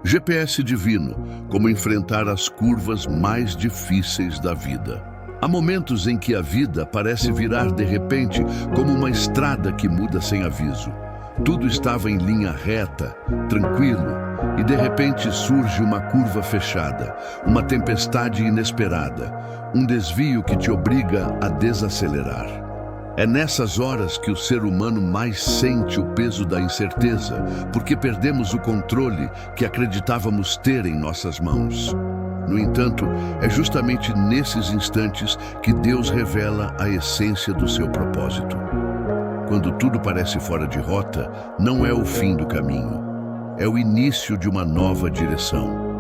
GPS divino, como enfrentar as curvas mais difíceis da vida. Há momentos em que a vida parece virar de repente como uma estrada que muda sem aviso. Tudo estava em linha reta, tranquilo, e de repente surge uma curva fechada, uma tempestade inesperada, um desvio que te obriga a desacelerar. É nessas horas que o ser humano mais sente o peso da incerteza, porque perdemos o controle que acreditávamos ter em nossas mãos. No entanto, é justamente nesses instantes que Deus revela a essência do seu propósito. Quando tudo parece fora de rota, não é o fim do caminho, é o início de uma nova direção.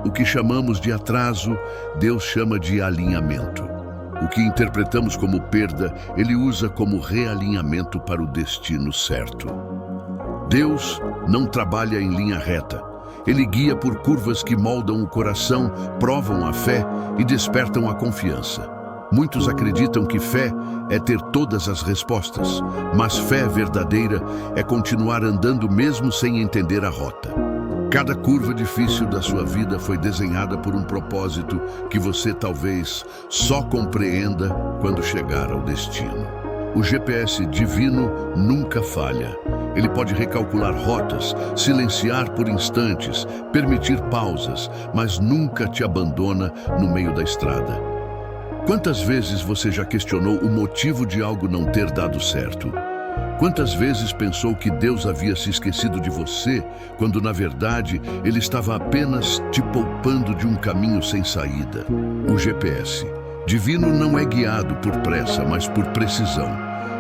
O que chamamos de atraso, Deus chama de alinhamento. O que interpretamos como perda, Ele usa como realinhamento para o destino certo. Deus não trabalha em linha reta. Ele guia por curvas que moldam o coração, provam a fé e despertam a confiança. Muitos acreditam que fé é ter todas as respostas, mas fé verdadeira é continuar andando mesmo sem entender a rota. Cada curva difícil da sua vida foi desenhada por um propósito que você talvez só compreenda quando chegar ao destino. O GPS divino nunca falha. Ele pode recalcular rotas, silenciar por instantes, permitir pausas, mas nunca te abandona no meio da estrada. Quantas vezes você já questionou o motivo de algo não ter dado certo? Quantas vezes pensou que Deus havia se esquecido de você, quando na verdade Ele estava apenas te poupando de um caminho sem saída? O GPS divino não é guiado por pressa, mas por precisão.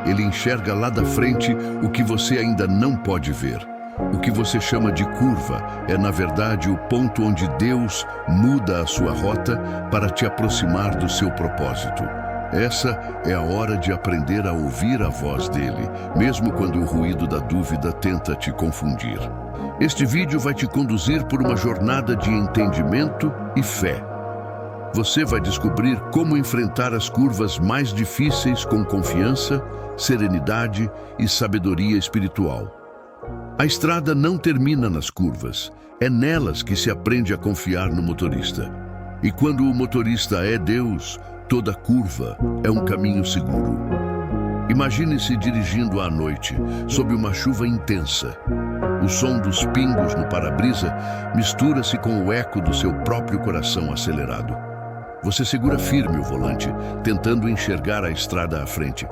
Ele enxerga lá da frente o que você ainda não pode ver. O que você chama de curva é, na verdade, o ponto onde Deus muda a sua rota para te aproximar do seu propósito. Essa é a hora de aprender a ouvir a voz dele, mesmo quando o ruído da dúvida tenta te confundir. Este vídeo vai te conduzir por uma jornada de entendimento e fé. Você vai descobrir como enfrentar as curvas mais difíceis com confiança, serenidade e sabedoria espiritual. A estrada não termina nas curvas, é nelas que se aprende a confiar no motorista. E quando o motorista é Deus, toda curva é um caminho seguro. Imagine-se dirigindo à noite, sob uma chuva intensa. O som dos pingos no para-brisa mistura-se com o eco do seu próprio coração acelerado. Você segura firme o volante, tentando enxergar a estrada à frente,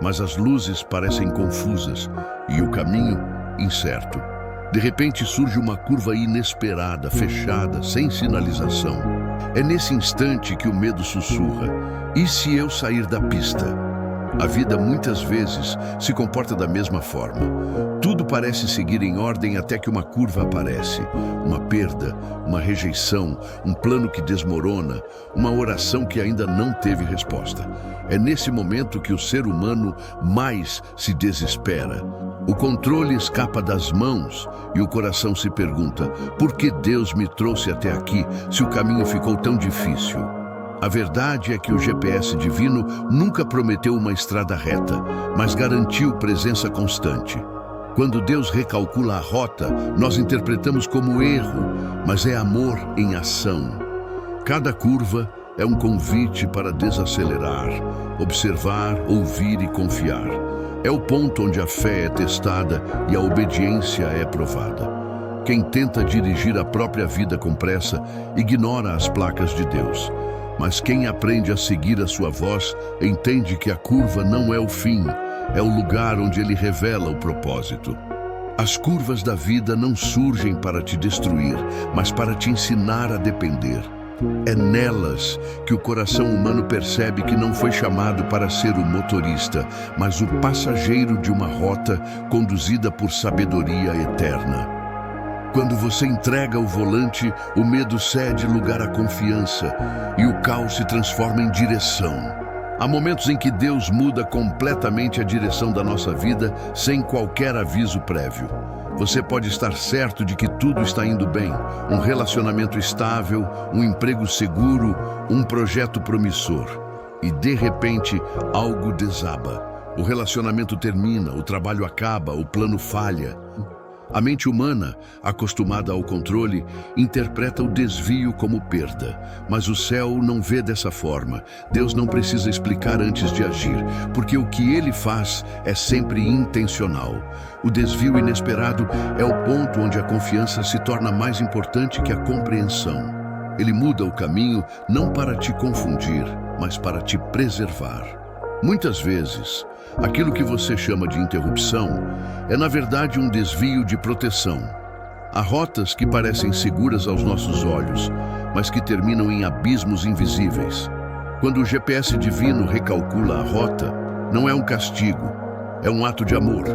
mas as luzes parecem confusas e o caminho incerto. De repente surge uma curva inesperada, fechada, sem sinalização. É nesse instante que o medo sussurra: e se eu sair da pista? A vida muitas vezes se comporta da mesma forma. Tudo parece seguir em ordem até que uma curva aparece. Uma perda, uma rejeição, um plano que desmorona, uma oração que ainda não teve resposta. É nesse momento que o ser humano mais se desespera. O controle escapa das mãos e o coração se pergunta: por que Deus me trouxe até aqui se o caminho ficou tão difícil? A verdade é que o GPS divino nunca prometeu uma estrada reta, mas garantiu presença constante. Quando Deus recalcula a rota, nós interpretamos como erro, mas é amor em ação. Cada curva é um convite para desacelerar, observar, ouvir e confiar. É o ponto onde a fé é testada e a obediência é provada. Quem tenta dirigir a própria vida com pressa ignora as placas de Deus. Mas quem aprende a seguir a sua voz entende que a curva não é o fim, é o lugar onde Ele revela o propósito. As curvas da vida não surgem para te destruir, mas para te ensinar a depender. É nelas que o coração humano percebe que não foi chamado para ser o motorista, mas o passageiro de uma rota conduzida por sabedoria eterna. Quando você entrega o volante, o medo cede lugar à confiança e o caos se transforma em direção. Há momentos em que Deus muda completamente a direção da nossa vida sem qualquer aviso prévio. Você pode estar certo de que tudo está indo bem, um relacionamento estável, um emprego seguro, um projeto promissor. E de repente, algo desaba. O relacionamento termina, o trabalho acaba, o plano falha. A mente humana, acostumada ao controle, interpreta o desvio como perda. Mas o céu não vê dessa forma. Deus não precisa explicar antes de agir, porque o que ele faz é sempre intencional. O desvio inesperado é o ponto onde a confiança se torna mais importante que a compreensão. Ele muda o caminho não para te confundir, mas para te preservar. Muitas vezes, aquilo que você chama de interrupção é, na verdade, um desvio de proteção. Há rotas que parecem seguras aos nossos olhos, mas que terminam em abismos invisíveis. Quando o GPS divino recalcula a rota, não é um castigo, é um ato de amor.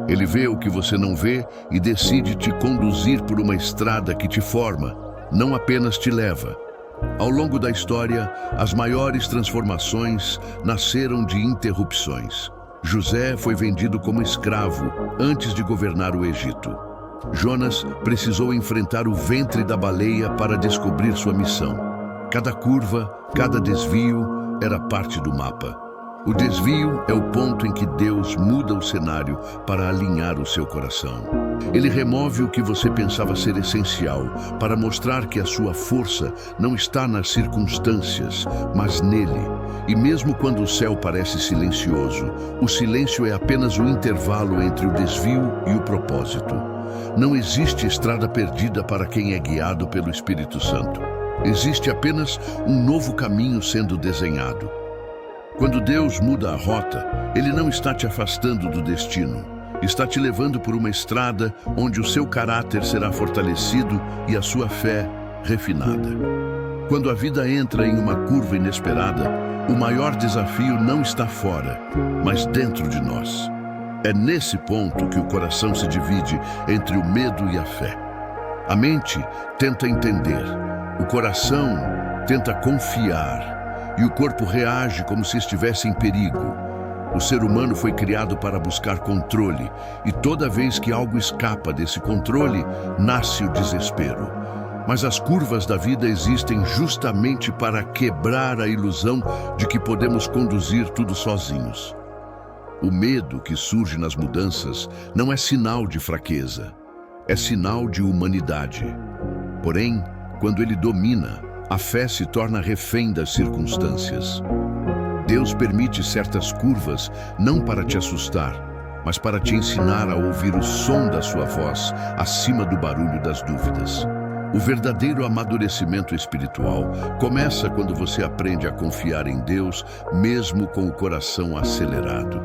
Ele vê o que você não vê e decide te conduzir por uma estrada que te forma, não apenas te leva. Ao longo da história, as maiores transformações nasceram de interrupções. José foi vendido como escravo antes de governar o Egito. Jonas precisou enfrentar o ventre da baleia para descobrir sua missão. Cada curva, cada desvio era parte do mapa. O desvio é o ponto em que Deus muda o cenário para alinhar o seu coração. Ele remove o que você pensava ser essencial para mostrar que a sua força não está nas circunstâncias, mas nele. E mesmo quando o céu parece silencioso, o silêncio é apenas o intervalo entre o desvio e o propósito. Não existe estrada perdida para quem é guiado pelo Espírito Santo. Existe apenas um novo caminho sendo desenhado. Quando Deus muda a rota, Ele não está te afastando do destino. Está te levando por uma estrada onde o seu caráter será fortalecido e a sua fé refinada. Quando a vida entra em uma curva inesperada, o maior desafio não está fora, mas dentro de nós. É nesse ponto que o coração se divide entre o medo e a fé. A mente tenta entender, o coração tenta confiar, e o corpo reage como se estivesse em perigo. O ser humano foi criado para buscar controle, e toda vez que algo escapa desse controle, nasce o desespero. Mas as curvas da vida existem justamente para quebrar a ilusão de que podemos conduzir tudo sozinhos. O medo que surge nas mudanças não é sinal de fraqueza, é sinal de humanidade. Porém, quando ele domina, a fé se torna refém das circunstâncias. Deus permite certas curvas não para te assustar, mas para te ensinar a ouvir o som da sua voz acima do barulho das dúvidas. O verdadeiro amadurecimento espiritual começa quando você aprende a confiar em Deus, mesmo com o coração acelerado.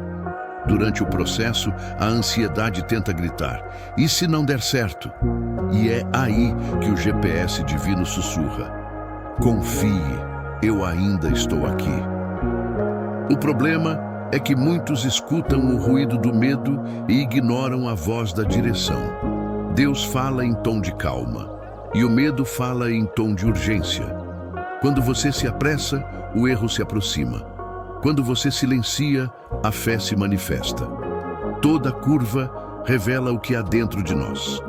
Durante o processo, a ansiedade tenta gritar: e se não der certo? E é aí que o GPS divino sussurra: confie, eu ainda estou aqui. O problema é que muitos escutam o ruído do medo e ignoram a voz da direção. Deus fala em tom de calma, e o medo fala em tom de urgência. Quando você se apressa, o erro se aproxima. Quando você silencia, a fé se manifesta. Toda curva revela o que há dentro de nós.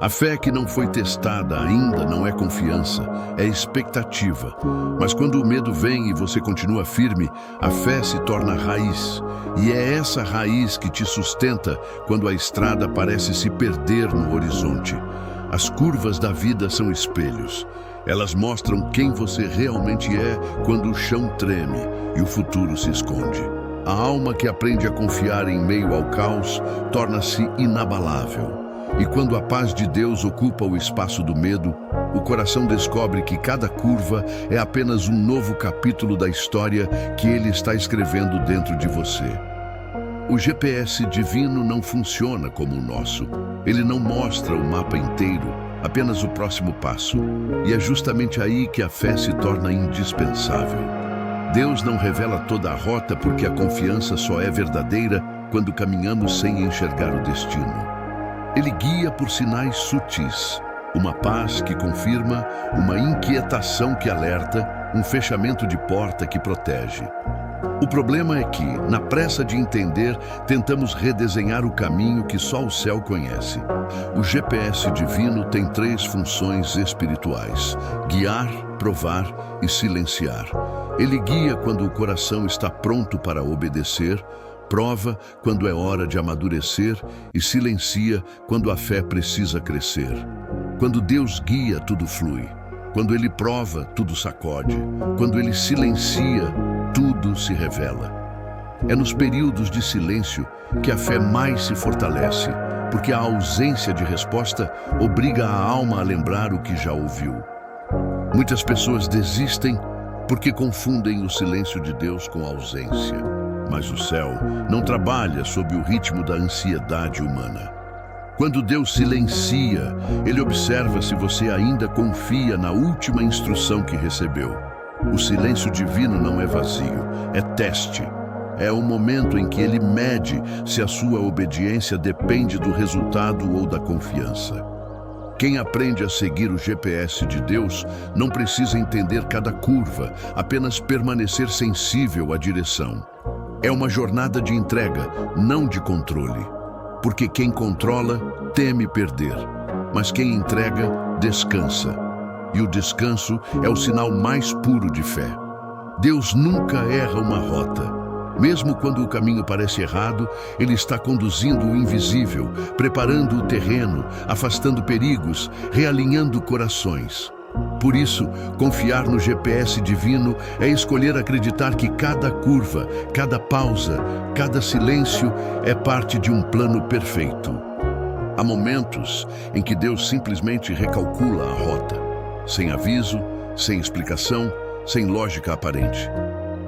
A fé que não foi testada ainda não é confiança, é expectativa. Mas quando o medo vem e você continua firme, a fé se torna raiz. E é essa raiz que te sustenta quando a estrada parece se perder no horizonte. As curvas da vida são espelhos. Elas mostram quem você realmente é quando o chão treme e o futuro se esconde. A alma que aprende a confiar em meio ao caos torna-se inabalável. E quando a paz de Deus ocupa o espaço do medo, o coração descobre que cada curva é apenas um novo capítulo da história que Ele está escrevendo dentro de você. O GPS divino não funciona como o nosso. Ele não mostra o mapa inteiro, apenas o próximo passo. E é justamente aí que a fé se torna indispensável. Deus não revela toda a rota porque a confiança só é verdadeira quando caminhamos sem enxergar o destino. Ele guia por sinais sutis, uma paz que confirma, uma inquietação que alerta, um fechamento de porta que protege. O problema é que, na pressa de entender, tentamos redesenhar o caminho que só o céu conhece. O GPS divino tem 3 funções espirituais: guiar, provar e silenciar. Ele guia quando o coração está pronto para obedecer, prova quando é hora de amadurecer e silencia quando a fé precisa crescer. Quando Deus guia, tudo flui. Quando Ele prova, tudo sacode. Quando Ele silencia, tudo se revela. É nos períodos de silêncio que a fé mais se fortalece, porque a ausência de resposta obriga a alma a lembrar o que já ouviu. Muitas pessoas desistem porque confundem o silêncio de Deus com a ausência. Mas o céu não trabalha sob o ritmo da ansiedade humana. Quando Deus silencia, Ele observa se você ainda confia na última instrução que recebeu. O silêncio divino não é vazio, é teste. É o momento em que Ele mede se a sua obediência depende do resultado ou da confiança. Quem aprende a seguir o GPS de Deus não precisa entender cada curva, apenas permanecer sensível à direção. É uma jornada de entrega, não de controle. Porque quem controla teme perder, mas quem entrega descansa. E o descanso é o sinal mais puro de fé. Deus nunca erra uma rota. Mesmo quando o caminho parece errado, Ele está conduzindo o invisível, preparando o terreno, afastando perigos, realinhando corações. Por isso, confiar no GPS divino é escolher acreditar que cada curva, cada pausa, cada silêncio é parte de um plano perfeito. Há momentos em que Deus simplesmente recalcula a rota, sem aviso, sem explicação, sem lógica aparente.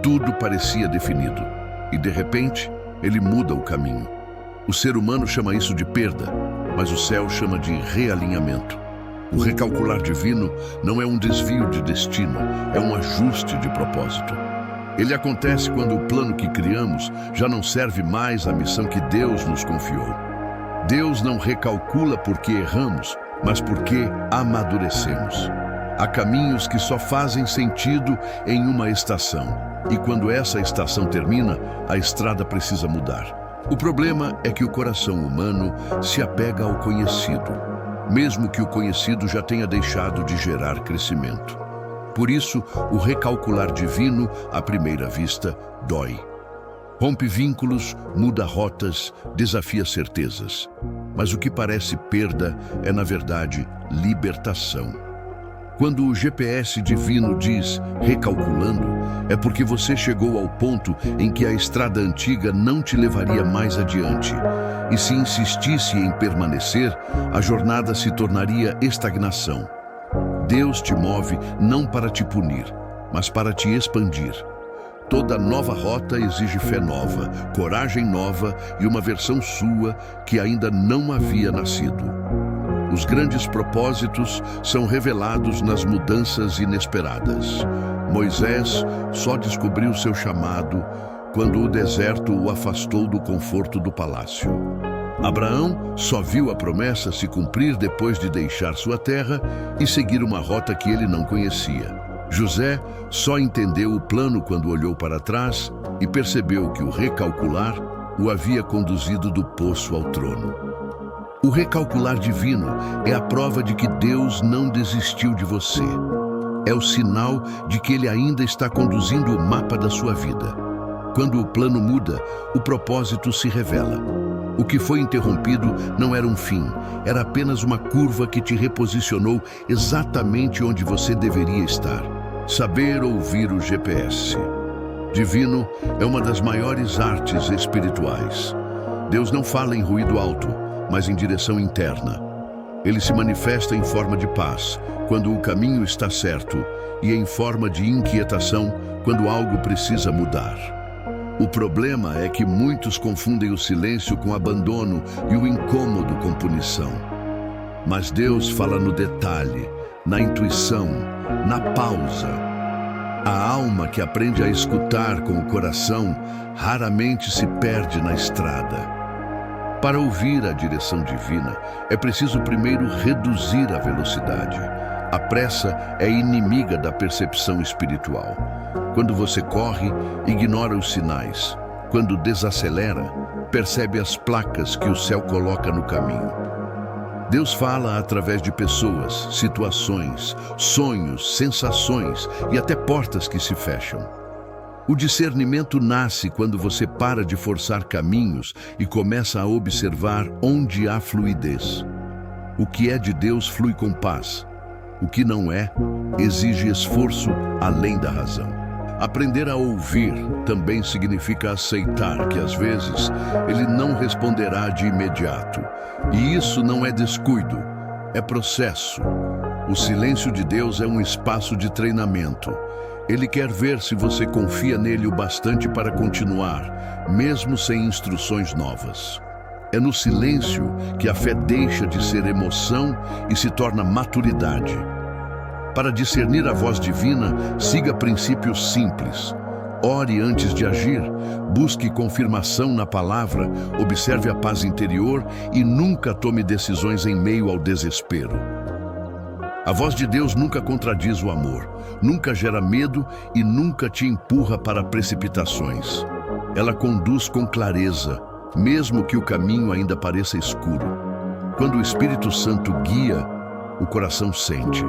Tudo parecia definido e, de repente, Ele muda o caminho. O ser humano chama isso de perda, mas o céu chama de realinhamento. O recalcular divino não é um desvio de destino, é um ajuste de propósito. Ele acontece quando o plano que criamos já não serve mais à missão que Deus nos confiou. Deus não recalcula porque erramos, mas porque amadurecemos. Há caminhos que só fazem sentido em uma estação, e quando essa estação termina, a estrada precisa mudar. O problema é que o coração humano se apega ao conhecido, mesmo que o conhecido já tenha deixado de gerar crescimento. Por isso, o recalcular divino, à primeira vista, dói. Rompe vínculos, muda rotas, desafia certezas. Mas o que parece perda é, na verdade, libertação. Quando o GPS divino diz recalculando, é porque você chegou ao ponto em que a estrada antiga não te levaria mais adiante. E se insistisse em permanecer, a jornada se tornaria estagnação. Deus te move não para te punir, mas para te expandir. Toda nova rota exige fé nova, coragem nova e uma versão sua que ainda não havia nascido. Os grandes propósitos são revelados nas mudanças inesperadas. Moisés só descobriu seu chamado quando o deserto o afastou do conforto do palácio. Abraão só viu a promessa se cumprir depois de deixar sua terra e seguir uma rota que ele não conhecia. José só entendeu o plano quando olhou para trás e percebeu que o recalcular o havia conduzido do poço ao trono. O recalcular divino é a prova de que Deus não desistiu de você. É o sinal de que Ele ainda está conduzindo o mapa da sua vida. Quando o plano muda, o propósito se revela. O que foi interrompido não era um fim, era apenas uma curva que te reposicionou exatamente onde você deveria estar. Saber ouvir o GPS divino é uma das maiores artes espirituais. Deus não fala em ruído alto, mas em direção interna. Ele se manifesta em forma de paz, quando o caminho está certo, e em forma de inquietação, quando algo precisa mudar. O problema é que muitos confundem o silêncio com abandono e o incômodo com punição. Mas Deus fala no detalhe, na intuição, na pausa. A alma que aprende a escutar com o coração raramente se perde na estrada. Para ouvir a direção divina, é preciso primeiro reduzir a velocidade. A pressa é inimiga da percepção espiritual. Quando você corre, ignora os sinais. Quando desacelera, percebe as placas que o céu coloca no caminho. Deus fala através de pessoas, situações, sonhos, sensações e até portas que se fecham. O discernimento nasce quando você para de forçar caminhos e começa a observar onde há fluidez. O que é de Deus flui com paz. O que não é, exige esforço além da razão. Aprender a ouvir também significa aceitar que, às vezes, Ele não responderá de imediato. E isso não é descuido, é processo. O silêncio de Deus é um espaço de treinamento. Ele quer ver se você confia nele o bastante para continuar, mesmo sem instruções novas. É no silêncio que a fé deixa de ser emoção e se torna maturidade. Para discernir a voz divina, siga princípios simples. Ore antes de agir, busque confirmação na palavra, observe a paz interior e nunca tome decisões em meio ao desespero. A voz de Deus nunca contradiz o amor, nunca gera medo e nunca te empurra para precipitações. Ela conduz com clareza, mesmo que o caminho ainda pareça escuro. Quando o Espírito Santo guia, o coração sente.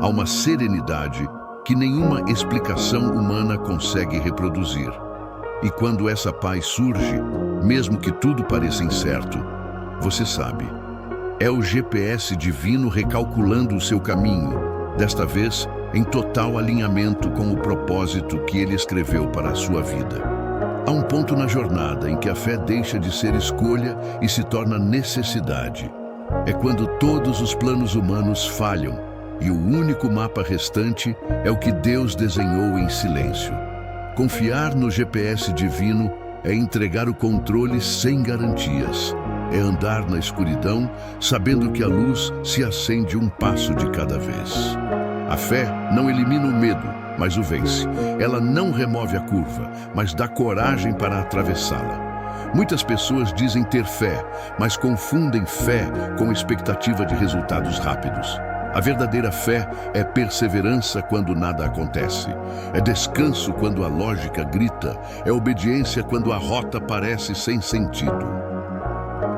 Há uma serenidade que nenhuma explicação humana consegue reproduzir. E quando essa paz surge, mesmo que tudo pareça incerto, você sabe. É o GPS divino recalculando o seu caminho, desta vez em total alinhamento com o propósito que ele escreveu para a sua vida. Há um ponto na jornada em que a fé deixa de ser escolha e se torna necessidade. É quando todos os planos humanos falham e o único mapa restante é o que Deus desenhou em silêncio. Confiar no GPS divino é entregar o controle sem garantias. É andar na escuridão, sabendo que a luz se acende um passo de cada vez. A fé não elimina o medo, mas o vence. Ela não remove a curva, mas dá coragem para atravessá-la. Muitas pessoas dizem ter fé, mas confundem fé com expectativa de resultados rápidos. A verdadeira fé é perseverança quando nada acontece. É descanso quando a lógica grita. É obediência quando a rota parece sem sentido.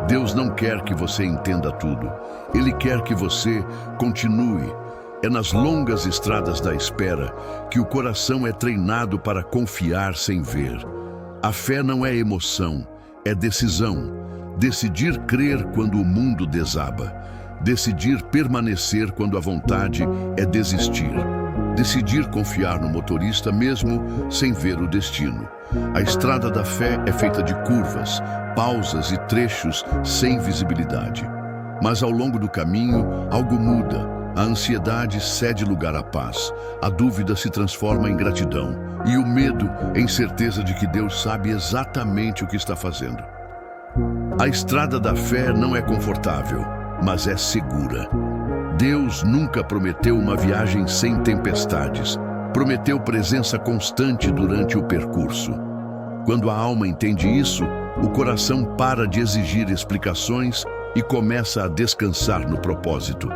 Deus não quer que você entenda tudo. Ele quer que você continue. É nas longas estradas da espera que o coração é treinado para confiar sem ver. A fé não é emoção, é decisão. Decidir crer quando o mundo desaba. Decidir permanecer quando a vontade é desistir. Decidir confiar no motorista mesmo sem ver o destino. A estrada da fé é feita de curvas, pausas e trechos sem visibilidade. Mas ao longo do caminho, algo muda. A ansiedade cede lugar à paz. A dúvida se transforma em gratidão. E o medo em certeza de que Deus sabe exatamente o que está fazendo. A estrada da fé não é confortável, mas é segura. Deus nunca prometeu uma viagem sem tempestades. Prometeu presença constante durante o percurso. Quando a alma entende isso, o coração para de exigir explicações e começa a descansar no propósito.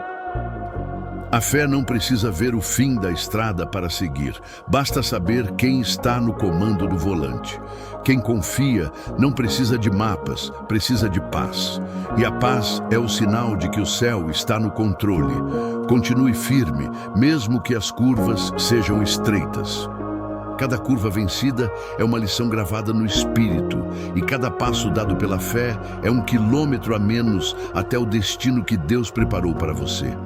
A fé não precisa ver o fim da estrada para seguir. Basta saber quem está no comando do volante. Quem confia não precisa de mapas, precisa de paz. E a paz é o sinal de que o céu está no controle. Continue firme, mesmo que as curvas sejam estreitas. Cada curva vencida é uma lição gravada no espírito, e cada passo dado pela fé é 1 quilômetro a menos até o destino que Deus preparou para você.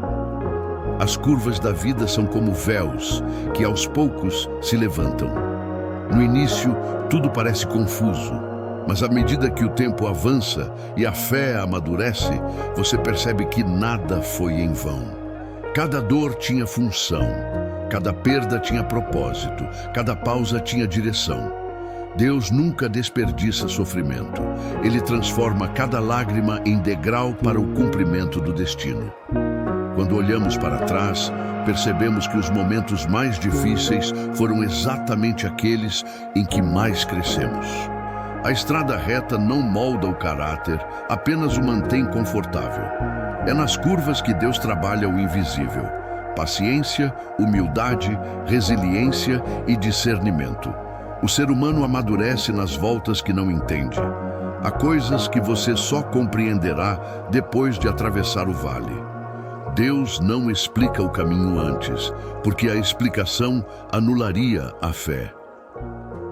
As curvas da vida são como véus, que aos poucos se levantam. No início, tudo parece confuso, mas à medida que o tempo avança e a fé amadurece, você percebe que nada foi em vão. Cada dor tinha função, cada perda tinha propósito, cada pausa tinha direção. Deus nunca desperdiça sofrimento. Ele transforma cada lágrima em degrau para o cumprimento do destino. Quando olhamos para trás, percebemos que os momentos mais difíceis foram exatamente aqueles em que mais crescemos. A estrada reta não molda o caráter, apenas o mantém confortável. É nas curvas que Deus trabalha o invisível. Paciência, humildade, resiliência e discernimento. O ser humano amadurece nas voltas que não entende. Há coisas que você só compreenderá depois de atravessar o vale. Deus não explica o caminho antes, porque a explicação anularia a fé.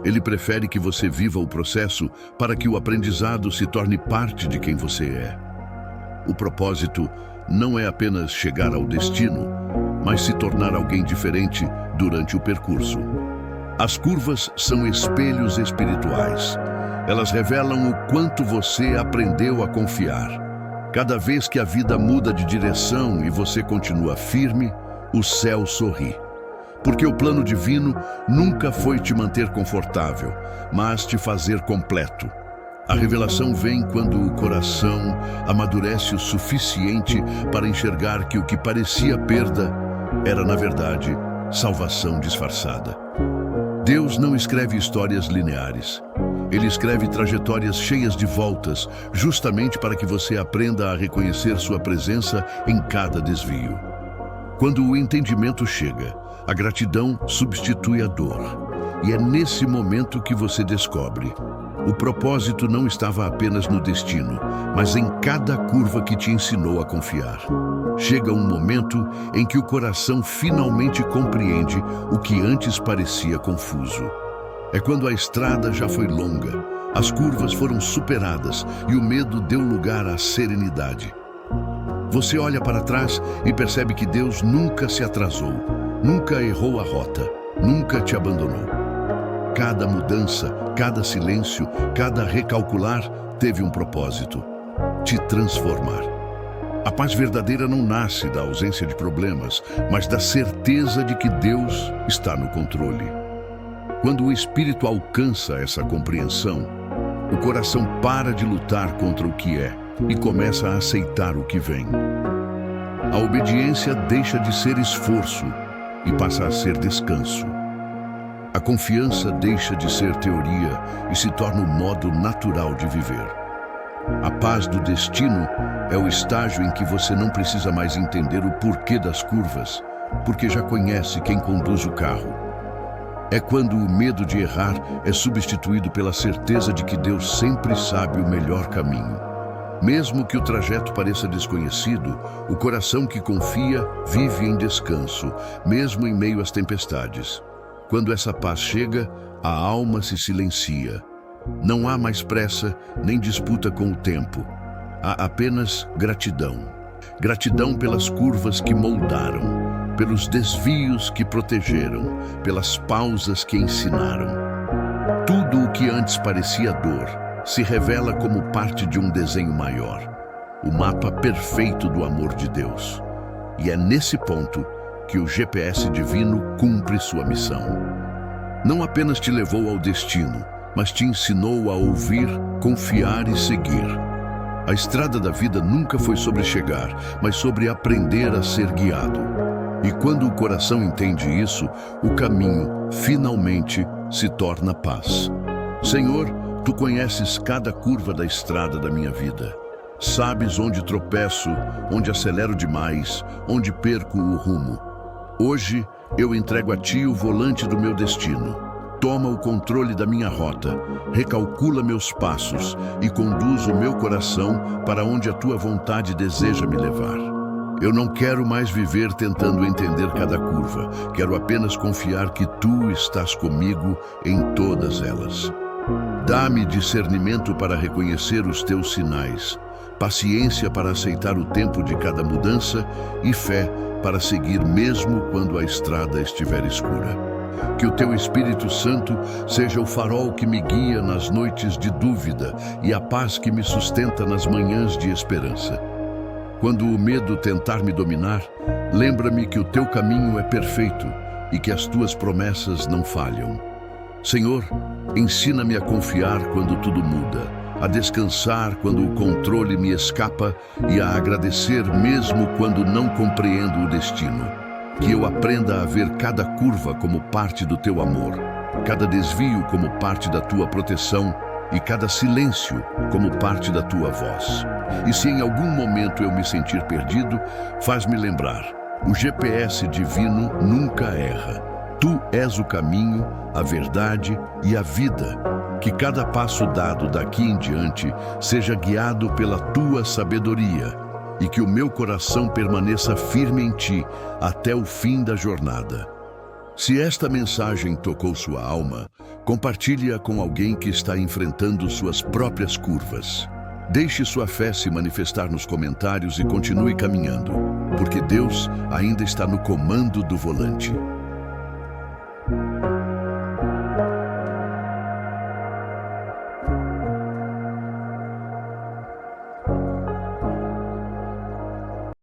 Ele prefere que você viva o processo para que o aprendizado se torne parte de quem você é. O propósito não é apenas chegar ao destino, mas se tornar alguém diferente durante o percurso. As curvas são espelhos espirituais. Elas revelam o quanto você aprendeu a confiar. Cada vez que a vida muda de direção e você continua firme, o céu sorri. Porque o plano divino nunca foi te manter confortável, mas te fazer completo. A revelação vem quando o coração amadurece o suficiente para enxergar que o que parecia perda era, na verdade, salvação disfarçada. Deus não escreve histórias lineares. Ele escreve trajetórias cheias de voltas, justamente para que você aprenda a reconhecer sua presença em cada desvio. Quando o entendimento chega, a gratidão substitui a dor. E é nesse momento que você descobre: o propósito não estava apenas no destino, mas em cada curva que te ensinou a confiar. Chega um momento em que o coração finalmente compreende o que antes parecia confuso. É quando a estrada já foi longa, as curvas foram superadas e o medo deu lugar à serenidade. Você olha para trás e percebe que Deus nunca se atrasou, nunca errou a rota, nunca te abandonou. Cada mudança, cada silêncio, cada recalcular teve um propósito: te transformar. A paz verdadeira não nasce da ausência de problemas, mas da certeza de que Deus está no controle. Quando o espírito alcança essa compreensão, o coração para de lutar contra o que é e começa a aceitar o que vem. A obediência deixa de ser esforço e passa a ser descanso. A confiança deixa de ser teoria e se torna o modo natural de viver. A paz do destino é o estágio em que você não precisa mais entender o porquê das curvas, porque já conhece quem conduz o carro. É quando o medo de errar é substituído pela certeza de que Deus sempre sabe o melhor caminho. Mesmo que o trajeto pareça desconhecido, o coração que confia vive em descanso, mesmo em meio às tempestades. Quando essa paz chega, a alma se silencia. Não há mais pressa nem disputa com o tempo. Há apenas gratidão. Gratidão pelas curvas que moldaram, pelos desvios que protegeram, pelas pausas que ensinaram. Tudo o que antes parecia dor se revela como parte de um desenho maior, o mapa perfeito do amor de Deus. E é nesse ponto que o GPS divino cumpre sua missão. Não apenas te levou ao destino, mas te ensinou a ouvir, confiar e seguir. A estrada da vida nunca foi sobre chegar, mas sobre aprender a ser guiado. E quando o coração entende isso, o caminho finalmente se torna paz. Senhor, Tu conheces cada curva da estrada da minha vida. Sabes onde tropeço, onde acelero demais, onde perco o rumo. Hoje, eu entrego a Ti o volante do meu destino. Toma o controle da minha rota, recalcula meus passos e conduz o meu coração para onde a Tua vontade deseja me levar. Eu não quero mais viver tentando entender cada curva. Quero apenas confiar que Tu estás comigo em todas elas. Dá-me discernimento para reconhecer os Teus sinais, paciência para aceitar o tempo de cada mudança e fé para seguir mesmo quando a estrada estiver escura. Que o Teu Espírito Santo seja o farol que me guia nas noites de dúvida e a paz que me sustenta nas manhãs de esperança. Quando o medo tentar me dominar, lembra-me que o Teu caminho é perfeito e que as Tuas promessas não falham. Senhor, ensina-me a confiar quando tudo muda, a descansar quando o controle me escapa e a agradecer mesmo quando não compreendo o destino. Que eu aprenda a ver cada curva como parte do Teu amor, cada desvio como parte da Tua proteção e cada silêncio como parte da Tua voz. E se em algum momento eu me sentir perdido, faz-me lembrar: o GPS divino nunca erra. Tu és o caminho, a verdade e a vida. Que cada passo dado daqui em diante seja guiado pela Tua sabedoria e que o meu coração permaneça firme em Ti até o fim da jornada. Se esta mensagem tocou sua alma, Compartilhe-a com alguém que está enfrentando suas próprias curvas. Deixe sua fé se manifestar nos comentários e continue caminhando, porque Deus ainda está no comando do volante.